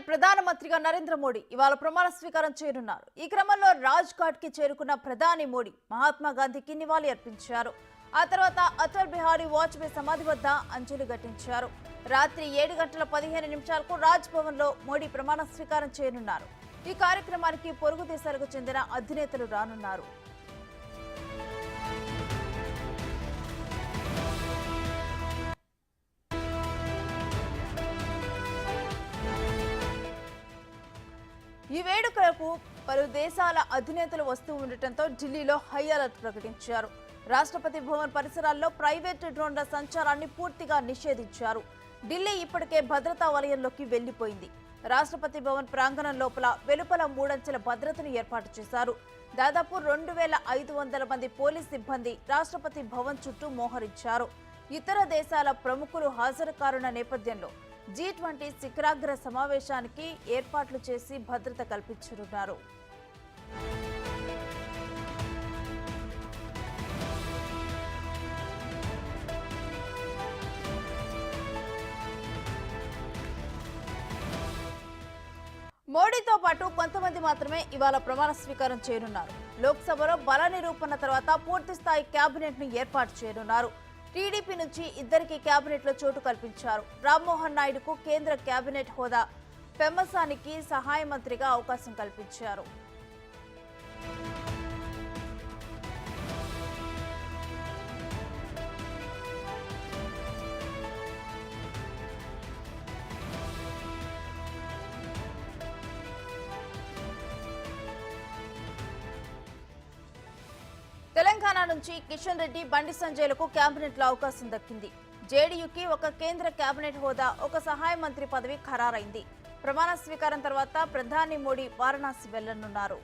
ప్రధానమంత్రిగా నరేంద్ర మోడీ ఇవాళ ప్రమాణ స్వీకారం చేయనున్నారు. ఈ క్రమంలో రాజ్ ఘాట్ కి చేరుకున్న ప్రధాని మోడీ మహాత్మా గాంధీకి నివాళి అర్పించారు. ఆ తర్వాత అటల్ బిహారీ వాజ్పేయి సమాధి వద్ద అంజలి ఘటించారు. రాత్రి 7:15 రాజ్ భవన్ లో మోడీ ప్రమాణ స్వీకారం చేయనున్నారు. ఈ కార్యక్రమానికి పొరుగు దేశాలకు చెందిన అధినేతలు రానున్నారు. ఈ వేడుకలకు పలు దేశాల అధినేతలు వస్తూ ఉండటంతో ఢిల్లీలో హై అలర్ట్ ప్రకటించారు. రాష్ట్రపతి భవన్ పరిసరాల్లో ప్రైవేటు డ్రోన్ల సంచారాన్ని పూర్తిగా నిషేధించారు. ఢిల్లీ ఇప్పటికే భద్రతా వలయంలోకి వెళ్లిపోయింది. రాష్ట్రపతి భవన్ ప్రాంగణం వెలుపల 3 అంచెల భద్రతను ఏర్పాటు చేశారు. దాదాపు 2500 మంది పోలీస్ సిబ్బంది రాష్ట్రపతి భవన్ చుట్టూ మోహరించారు. ఇతర దేశాల ప్రముఖులు హాజరు కానున్న నేపథ్యంలో G20 శిఖరాగ్ర సమావేశానికి ఏర్పాట్లు చేసి భద్రత కల్పించనున్నారు. మోడీతో పాటు కొంతమంది మాత్రమే ఇవాళ ప్రమాణ స్వీకారం చేయనున్నారు. లోక్సభలో బల నిరూపణ తర్వాత పూర్తిస్థాయి కేబినెట్ ను ఏర్పాటు చేయనున్నారు. టీడీపీ నుంచి 2 కేబినెట్లో చోటు కల్పించారు. రామ్మోహన్ నాయుడుకు కేంద్ర కేబినెట్ హోదా, పెమ్మసానికి సహాయ మంత్రిగా అవకాశం కల్పించారు. తెలంగాణ నుంచి కిషన్ రెడ్డి, బండి సంజయ్లకు కేబినెట్ లో అవకాశం దక్కింది. జేడీయూకి 1 కేంద్ర కేబినెట్ హోదా, 1 సహాయ మంత్రి పదవి ఖరారైంది. ప్రమాణ స్వీకారం తర్వాత ప్రధాని మోడీ వారణాసి వెళ్లనున్నారు.